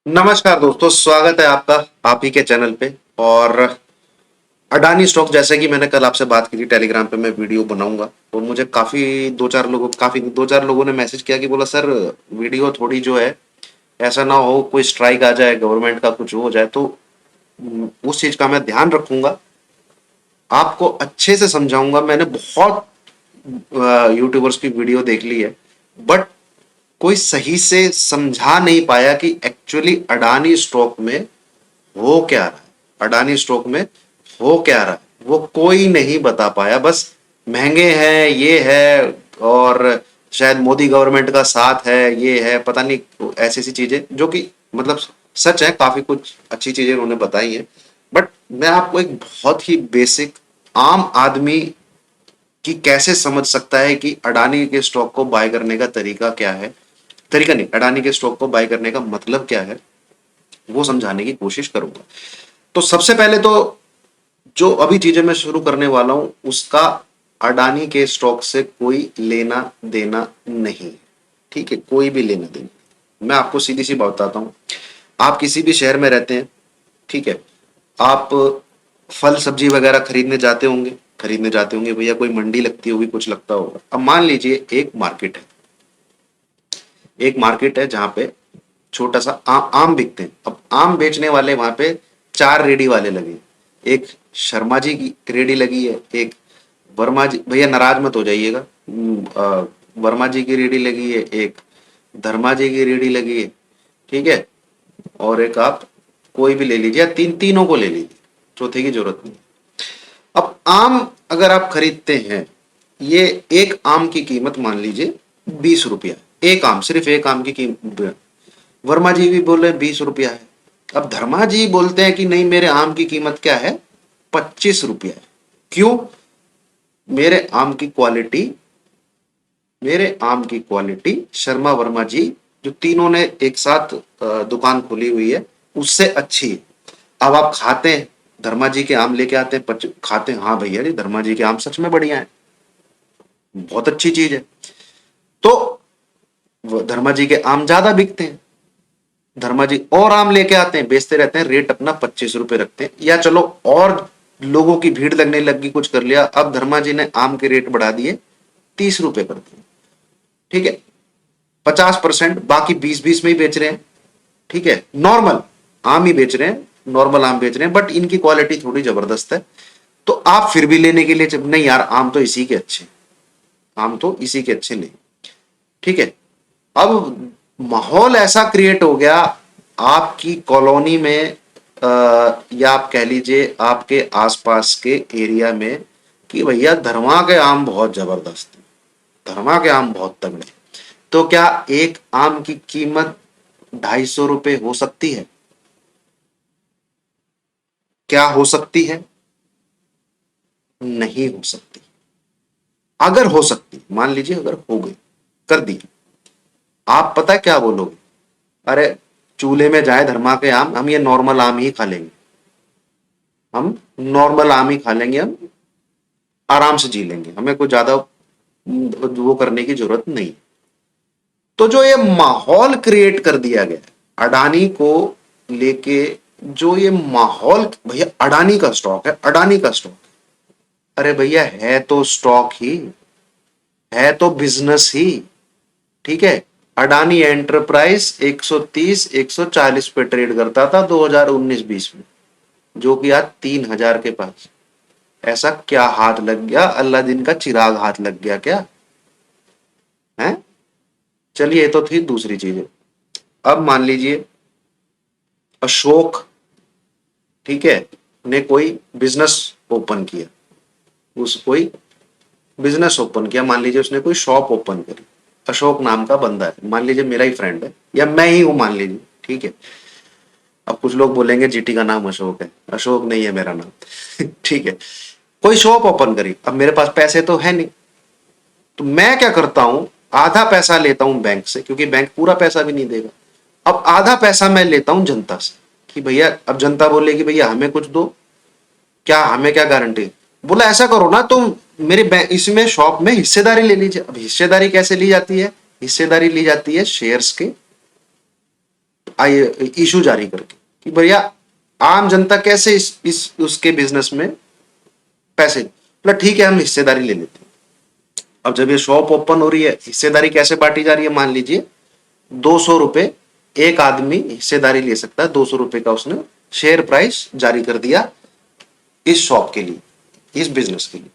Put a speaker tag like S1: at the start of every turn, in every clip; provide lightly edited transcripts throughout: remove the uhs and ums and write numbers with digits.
S1: नमस्कार दोस्तों, स्वागत है आपका आप ही के चैनल पे। और अडानी स्टॉक, जैसे कि मैंने कल आपसे बात की थी, टेलीग्राम पे मैं वीडियो बनाऊंगा। और मुझे काफी दो चार लोगों ने मैसेज किया कि बोला सर, वीडियो थोड़ी जो है, ऐसा ना हो कोई स्ट्राइक आ जाए, गवर्नमेंट का कुछ हो जाए। तो उस चीज का मैं ध्यान रखूंगा, आपको अच्छे से समझाऊंगा। मैंने बहुत यूट्यूबर्स की वीडियो देख ली है, बट कोई सही से समझा नहीं पाया कि एक्चुअली अडानी स्टॉक में हो क्या रहा है। अडानी स्टॉक में हो क्या रहा है वो कोई नहीं बता पाया। बस महंगे हैं, ये है, और शायद मोदी गवर्नमेंट का साथ है, ये है, पता नहीं ऐसी ऐसी चीजें जो कि मतलब सच है। काफी कुछ अच्छी चीजें उन्होंने बताई हैं, बट मैं आपको एक बहुत ही बेसिक, आम आदमी कि कैसे समझ सकता है कि अडानी के स्टॉक को बाय करने का तरीका क्या है, तरीका नहीं, अडानी के स्टॉक को बाय करने का मतलब क्या है, वो समझाने की कोशिश करूंगा। तो सबसे पहले तो जो अभी चीजें मैं शुरू करने वाला हूं, उसका अडानी के स्टॉक से कोई लेना देना नहीं है। ठीक है, कोई भी लेना देना। मैं आपको सीधी सी बात बताता हूं। आप किसी भी शहर में रहते हैं, ठीक है, आप फल सब्जी वगैरह खरीदने जाते होंगे भैया, कोई मंडी लगती होगी, कुछ लगता होगा। अब मान लीजिए एक मार्केट है जहां पे छोटा सा आम बिकते हैं। अब आम बेचने वाले वहां पे चार रेडी वाले लगे। एक शर्मा जी की रेडी लगी है, एक वर्मा जी, भैया नाराज मत हो जाइएगा, वर्मा जी की रेडी लगी है, एक धर्मा जी की रेडी लगी है, ठीक है, और एक आप कोई भी ले लीजिए, तीनों को ले लीजिए, चौथे की जरूरत नहीं। अब आम अगर आप खरीदते हैं, ये एक आम की कीमत मान लीजिए 20 रुपया। एक आम, सिर्फ एक आम की कीमत। वर्मा जी भी बोले 20 रुपया है। अब धर्मा जी बोलते हैं कि नहीं, मेरे आम की कीमत क्या है, 25 रुपया है। क्यों? मेरे आम की क्वालिटी मेरे आम की क्वालिटी शर्मा वर्मा जी, जो तीनों ने एक साथ दुकान खोली हुई है, उससे अच्छी है। अब आप खाते हैं, धर्मा जी के आम लेके आते हैं, खाते हैं, हाँ भैया जी धर्मा जी के आम सच में बढ़िया है, बहुत अच्छी चीज है। तो धर्मा जी के आम ज्यादा बिकते हैं। धर्मा जी और आम लेके आते हैं, बेचते रहते हैं, रेट अपना 25 रुपए रखते हैं। या चलो और लोगों की भीड़ लगने लगी, कुछ कर लिया, अब धर्मा जी ने आम के रेट बढ़ा दिए, 30 रुपए कर दिए। ठीक है, 50%, बाकी 20-20 में ही बेच रहे हैं। ठीक है, नॉर्मल आम ही बेच रहे हैं, नॉर्मल आम बेच रहे हैं, बट इनकी क्वालिटी थोड़ी जबरदस्त है। तो आप फिर भी लेने के लिए, जब नहीं यार आम तो इसी के अच्छे, आम तो इसी के अच्छे नहीं। ठीक है, अब माहौल ऐसा क्रिएट हो गया आपकी कॉलोनी में, या आप कह लीजिए आपके आसपास के एरिया में, कि भैया धरमा के आम बहुत जबरदस्त है, धरमा के आम बहुत तगड़े। तो क्या एक आम की कीमत 250 रुपए हो सकती है? क्या हो सकती है? नहीं हो सकती। अगर हो सकती, मान लीजिए अगर हो गई, कर दी, आप पता है क्या बोलोगे? अरे चूल्हे में जाए धरमा के आम, हम ये नॉर्मल आम ही खा लेंगे, हम नॉर्मल आम ही खा लेंगे, हम आराम से जी लेंगे, हमें कोई ज्यादा वो करने की जरूरत नहीं। तो जो ये माहौल क्रिएट कर दिया गया अडानी को लेके, जो ये माहौल, भैया अडानी का स्टॉक है, अडानी का स्टॉक, अरे भैया है तो स्टॉक ही, है तो बिजनेस ही। ठीक है, अडानी एंटरप्राइज 130 140 पे ट्रेड करता था 2019-20 में, जो कि आज 3000 के पास। ऐसा क्या हाथ लग गया, अल्लादीन का चिराग हाथ लग गया क्या है? चलिए, ये तो थी दूसरी चीजें। अब मान लीजिए अशोक, ठीक है, ने कोई बिजनेस ओपन किया, उस कोई बिजनेस ओपन किया, मान लीजिए उसने कोई शॉप ओपन करी, अशोक नाम का बंदा है, मान लीजिए मेरा ही फ्रेंड है, या मैं ही हूं मान लीजिए, ठीक है। अब कुछ लोग बोलेंगे जीटी का नाम अशोक है, अशोक नहीं है मेरा नाम ठीक है, कोई शॉप ओपन करी, अब मेरे पास पैसे तो है नहीं, तो मैं क्या करता हूं, आधा पैसा लेता हूं बैंक से, क्योंकि बैंक पूरा पैसा भी नहीं देगा। अब आधा पैसा मैं लेता हूं जनता से, कि भैया, अब जनता बोलेगी भैया हमें कुछ दो, क्या हमें क्या गारंटी? बोला ऐसा करो ना तुम, मेरे बैंक इसमें शॉप में हिस्सेदारी ले लीजिए। अब हिस्सेदारी कैसे ली जाती है? हिस्सेदारी ली जाती है शेयर्स के इशू जारी करके कि भैया आम जनता कैसे इस उसके बिजनेस में पैसे, मतलब ठीक है हम हिस्सेदारी ले लेते हैं। अब जब ये शॉप ओपन हो रही है, हिस्सेदारी कैसे बांटी जा रही है, मान लीजिए 200 रुपए एक आदमी हिस्सेदारी ले सकता है, 200 रुपए का उसने शेयर प्राइस जारी कर दिया इस शॉप के लिए, इस बिजनेस के लिए।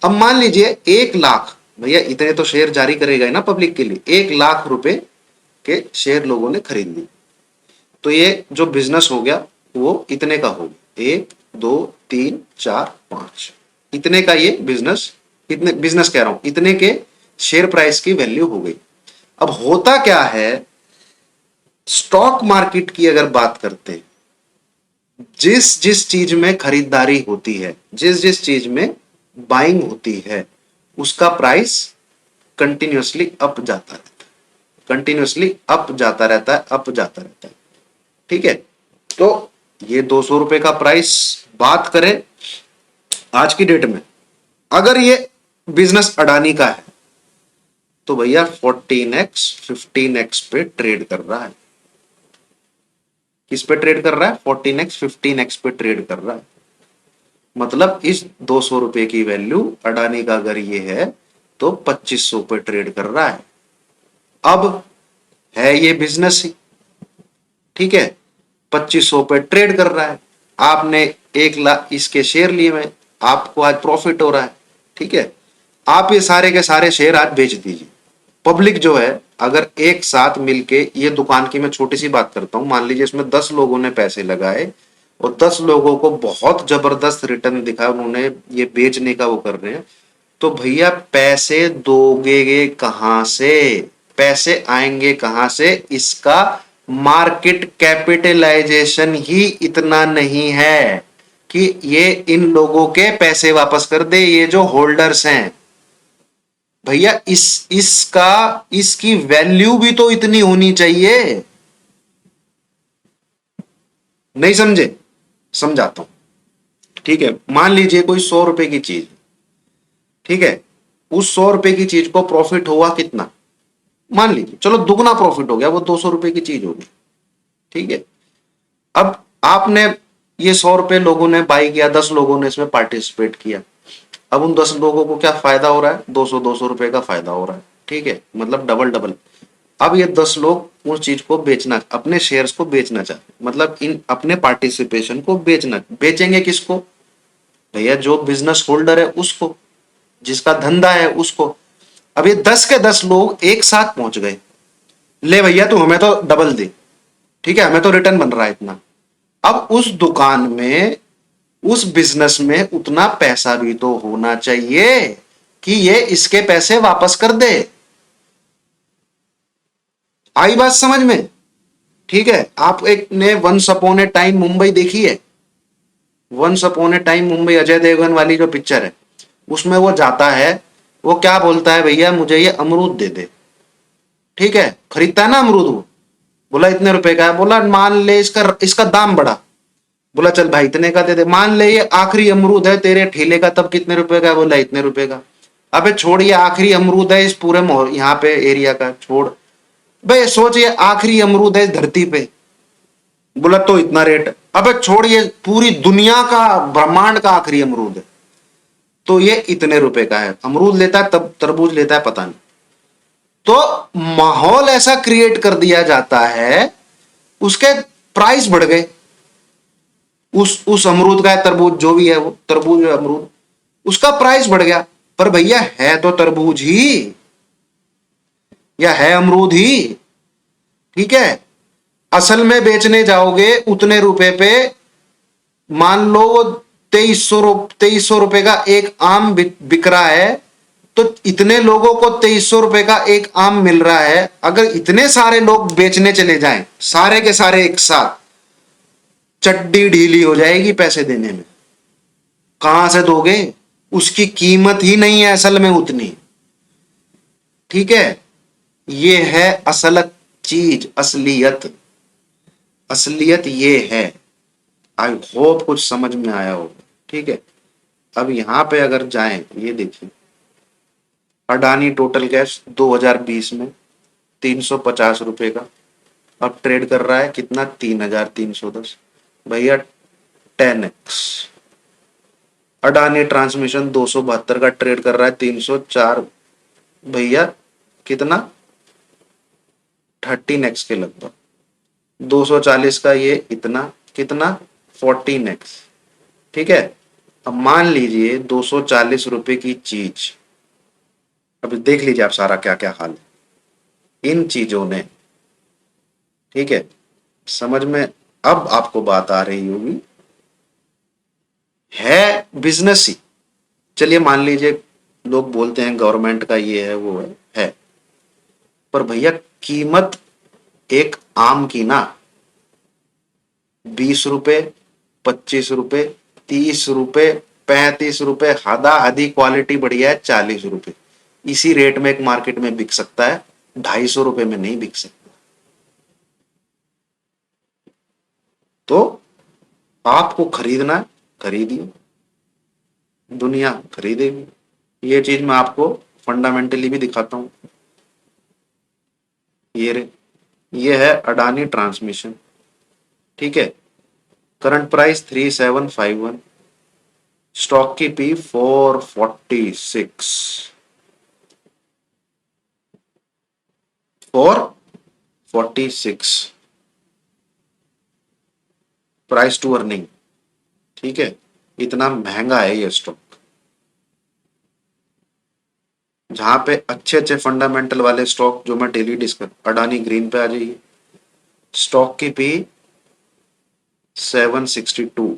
S1: अब मान लीजिए 1 लाख, भैया इतने तो शेयर जारी करेगा ना पब्लिक के लिए, 1 लाख रुपए के शेयर लोगों ने खरीद लिए, तो ये जो बिजनेस हो गया वो इतने का हो गया, 1 2 3 4 5, इतने का ये बिजनेस, इतने बिजनेस कह रहा हूं, इतने के शेयर प्राइस की वैल्यू हो गई। अब होता क्या है, स्टॉक मार्केट की अगर बात करते हैं, जिस जिस चीज में खरीदारी होती है, जिस जिस चीज में बाइंग होती है, उसका प्राइस कंटिन्यूअसली अप जाता रहता है, कंटिन्यूअसली अप जाता रहता है, अप जाता रहता है। ठीक है, तो ये 200 रुपए का प्राइस बात करें आज की डेट में, अगर ये बिजनेस अडानी का है तो भैया 14x 15x पे ट्रेड कर रहा है। किस पे ट्रेड कर रहा है, 14x 15x पे ट्रेड कर रहा है। मतलब इस 200 रुपए की वैल्यू अडानी का अगर ये है तो 2500 पे ट्रेड कर रहा है। अब है ये बिजनेस ही, ठीक है, 2500 पे ट्रेड कर रहा है, आपने 1 लाख इसके शेयर लिए हुए, आपको आज प्रॉफिट हो रहा है। ठीक है, आप ये सारे के सारे शेयर आज बेच दीजिए। पब्लिक जो है अगर एक साथ मिलके, ये दुकान की मैं छोटी सी बात करता हूं, मान लीजिए इसमें 10 लोगों ने पैसे लगाए और 10 लोगों को बहुत जबरदस्त रिटर्न दिखा, उन्होंने ये बेचने का वो कर रहे हैं, तो भैया पैसे दोगे कहां से, पैसे आएंगे कहां से, इसका मार्केट कैपिटलाइजेशन ही इतना नहीं है कि ये इन लोगों के पैसे वापस कर दे, ये जो होल्डर्स हैं भैया, इसका इसकी वैल्यू भी तो इतनी होनी चाहिए। नहीं समझे, समझाता हूं। ठीक है, मान लीजिए कोई 100 रुपए की चीज, ठीक है, उस 100 रुपए की चीज को प्रॉफिट हुआ कितना, मान लीजिए चलो दुगना प्रॉफिट हो गया, वो 200 रुपए की चीज होगी। ठीक है, अब आपने ये 100 रुपए लोगों ने बाई किया, 10 लोगों ने इसमें पार्टिसिपेट किया, अब उन 10 लोगों को क्या फायदा हो रहा है, 200 रुपए का फायदा हो रहा है। ठीक है, मतलब डबल डबल। अब ये 10 लोग उस चीज को बेचना, अपने शेयर्स को बेचना चाहते, मतलब इन अपने पार्टिसिपेशन को बेचना, बेचेंगे किसको, भैया जो बिजनेस होल्डर है उसको, जिसका धंधा है उसको। अब ये 10 के 10 लोग एक साथ पहुंच गए, ले भैया तू हमें तो डबल दे, ठीक है, हमें तो रिटर्न बन रहा है इतना। अब उस दुकान में, उस बिजनेस में उतना पैसा भी तो होना चाहिए कि ये इसके पैसे वापस कर दे। आई बात समझ में? ठीक है, आप एक ने once upon a time Mumbai देखी है, once upon a time Mumbai, Ajay Devgan वाली जो पिक्चर है, उसमें वो जाता है, वो क्या बोलता है, भैया मुझे ये अमरूद दे दे। ठीक है, खरीदता है ना अमरूद, वो बोला इतने रुपए का है, बोला मान ले इसका इसका दाम बढ़ा, बोला चल भाई इतने का दे दे, मान ले ये आखिरी अमरूद है तेरे ठेले का, तब कितने रुपए का है, बोला इतने रुपए का। अबे छोड़, ये आखिरी अमरूद है इस पूरे यहाँ पे एरिया का, छोड़ भाई, सोच ये आखिरी अमरूद है इस धरती पे, बोला तो इतना रेट। अबे छोड़, ये पूरी दुनिया का, ब्रह्मांड का आखिरी अमरूद है, तो ये इतने रुपए का है। अमरूद लेता है तब तरबूज लेता है पता नहीं। तो माहौल ऐसा क्रिएट कर दिया जाता है, उसके प्राइस बढ़ गए, उस अमरूद का है, तरबूज जो भी है, वो तरबूज अमरूद, उसका प्राइस बढ़ गया। पर भैया है तो तरबूज ही, या है अमरूद ही। ठीक है, असल में बेचने जाओगे उतने रुपए पे, मान लो वो 2300 रुपए का एक आम बिक रहा है, तो इतने लोगों को 2300 रुपए का एक आम मिल रहा है। अगर इतने सारे लोग बेचने चले जाएं, सारे के सारे एक साथ, चड्डी ढीली हो जाएगी पैसे देने में। कहां से दोगे, उसकी कीमत ही नहीं है असल में उतनी। ठीक है, ये है असल चीज, असलियत, असलियत ये है। आई होप कुछ समझ में आया होगा। ठीक है, अब यहां पे अगर जाएं, ये देखिए अडानी टोटल गैस 2020 में 350 रुपए का, अब ट्रेड कर रहा है कितना, 3,310 भैया, 10x। अडानी ट्रांसमिशन 272 का ट्रेड कर रहा है 304 भैया, कितना, 13x के लगभग। 240 का ये इतना, कितना, 14x। ठीक है। अब मान लीजिए 240 रुपए की चीज, अब देख लीजिए आप सारा क्या क्या हाल है इन चीजों ने। ठीक है, समझ में अब आपको बात आ रही होगी। है बिजनेस ही, चलिए मान लीजिए लोग बोलते हैं गवर्नमेंट का ये है वो है, पर भैया कीमत एक आम की ना, 20 रुपए, 25 रुपए, 30 रुपए, 35 रुपए, हदा हदी क्वालिटी बढ़िया है 40 रुपए। इसी रेट में एक मार्केट में बिक सकता है, 250 रुपए में नहीं बिक सकता। तो आपको खरीदना है, खरीदिए, दुनिया खरीदेगी। ये चीज मैं आपको फंडामेंटली भी दिखाता हूं। ये रे, ये है अडानी ट्रांसमिशन। ठीक है, करंट प्राइस 3751, स्टॉक की पी 446, 446 प्राइस टू अर्निंग। ठीक है, इतना महंगा है ये स्टॉक। जहां पे अच्छे अच्छे फंडामेंटल वाले स्टॉक जो मैं डेली डिस्कस, अडानी ग्रीन पे आ जाइए, स्टॉक की पी 762।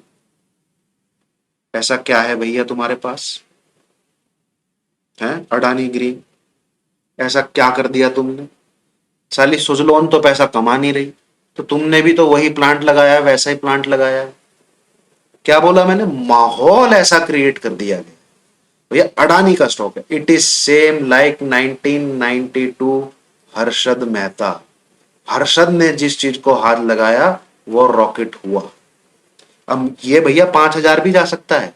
S1: ऐसा क्या है भैया तुम्हारे पास है अडानी ग्रीन, ऐसा क्या कर दिया तुमने? साली सुजलोन तो पैसा कमा नहीं रही, तो तुमने भी तो वही प्लांट लगाया, वैसा ही प्लांट लगाया। क्या बोला मैंने, माहौल ऐसा क्रिएट कर दिया गया। भैया अडानी का स्टॉक है, it is same like 1992 Harshad Mehta. Harshad ने जिस चीज को हाथ लगाया वो रॉकेट हुआ। अब ये भैया 5,000 भी जा सकता है,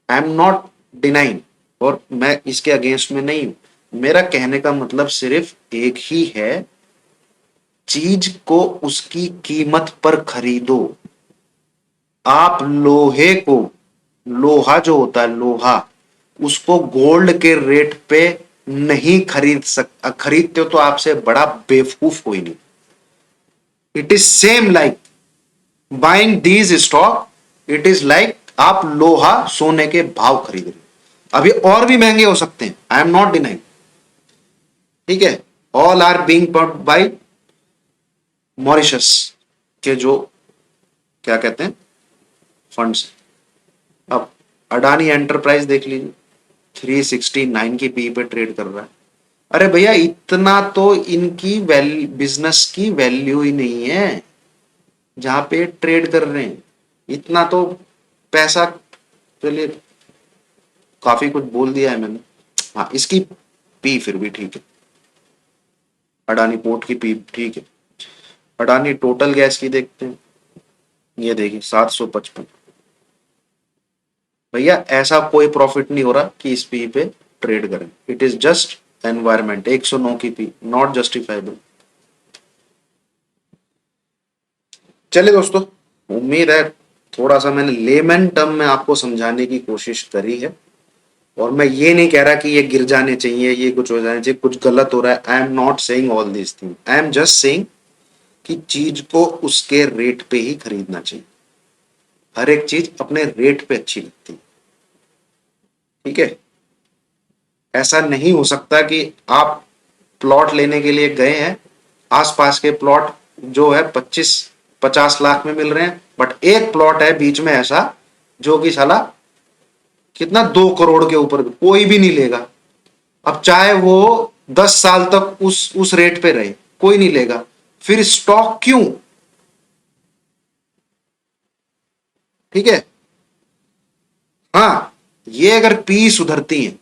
S1: आई एम नॉट डिनाइंग, और मैं इसके अगेंस्ट में नहीं हूं। मेरा कहने का मतलब सिर्फ एक ही है, चीज को उसकी कीमत पर खरीदो। आप लोहे को, लोहा जो होता है लोहा, उसको गोल्ड के रेट पे नहीं खरीदते हो तो आपसे बड़ा बेवकूफ कोई नहीं। It is same like buying these stock, it is like आप लोहा सोने के भाव खरीद रहे हो। अभी और भी महंगे हो सकते हैं, आई एम नॉट डिनाइंग। ठीक है, all are being pumped by Mauritius के जो क्या कहते हैं फंड्स। अब अडानी एंटरप्राइज देख लीजिए, 369 की पी पे ट्रेड कर रहा है। अरे भैया इतना तो इनकी बिजनेस की वैल्यू ही नहीं है जहां पे ट्रेड कर रहे हैं। इतना तो पैसा, चलिए काफी कुछ बोल दिया है मैंने। हाँ, इसकी पी फिर भी ठीक है, अडानी पोर्ट की पी ठीक है। अडानी टोटल गैस की देखते हैं, ये देखिए 755। भैया ऐसा कोई प्रॉफिट नहीं हो रहा कि इस पी पे ट्रेड करें। इट इज जस्ट एनवायरमेंट, 109 की पी, नॉट जस्टिफाइबल। चलिए दोस्तों, उम्मीद है थोड़ा सा मैंने लेमन टर्म में आपको समझाने की कोशिश करी है। और मैं ये नहीं कह रहा कि ये गिर जाने चाहिए, ये कुछ हो जाने चाहिए, कुछ गलत हो रहा है। I am not saying all this thing, I am just saying कि चीज को उसके रेट पे ही खरीदना चाहिए। हर एक चीज अपने रेट पे अच्छी लगती है। ठीक है, ऐसा नहीं हो सकता कि आप प्लॉट लेने के लिए गए हैं, आसपास के प्लॉट जो है 25-50 लाख में मिल रहे हैं, बट एक प्लॉट है बीच में ऐसा जो कि साला कितना 2 करोड़ के ऊपर, कोई भी नहीं लेगा। अब चाहे वो 10 साल तक उस रेट पे रहे, कोई नहीं लेगा। फिर स्टॉक क्यों? ठीक है, हाँ, ये अगर पी सुधरती है,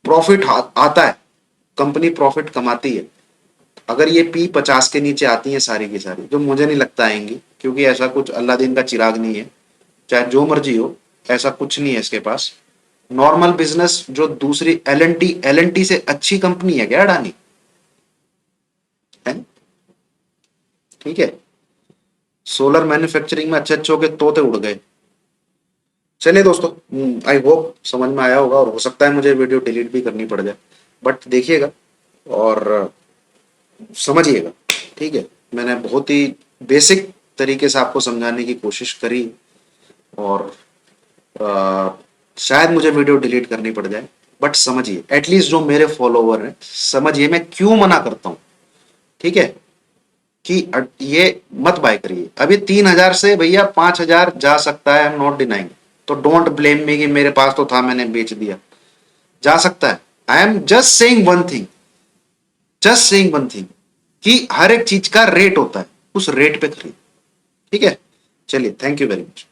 S1: प्रॉफिट आता है, कंपनी प्रॉफिट कमाती है। अगर ये पी 50 के नीचे आती है सारी की सारी, जो मुझे नहीं लगता आएंगी, क्योंकि ऐसा कुछ अल्लाह दिन का चिराग नहीं है, चाहे जो मर्जी हो, ऐसा कुछ नहीं है इसके पास। नॉर्मल बिजनेस जो दूसरी एल एन टी से अच्छी कंपनी है क्या अडानी? ठीक है, सोलर मैन्युफैक्चरिंग में अच्छे अच्छे के तोते उड़ गए। चलिए दोस्तों, आई होप समझ में आया होगा, और हो सकता है मुझे वीडियो डिलीट भी करनी पड़ जाए, बट देखिएगा और समझिएगा। ठीक है, मैंने बहुत ही बेसिक तरीके से आपको समझाने की कोशिश करी, और अ, शायद मुझे वीडियो डिलीट करनी पड़ जाए, बट समझिए, एटलीस्ट जो मेरे फॉलोवर हैं समझिए मैं क्यों मना करता हूं। ठीक है, कि ये मत बाय करिए। अभी 3,000 से भैया 5,000 जा सकता है, आई एम नॉट डिनाइंग। तो डोंट ब्लेम मी कि मेरे पास तो था मैंने बेच दिया, जा सकता है। I am just saying one thing, just saying one thing, कि हर एक चीज का रेट होता है, उस रेट पे खरीद। ठीक है, चलिए, थैंक यू वेरी मच।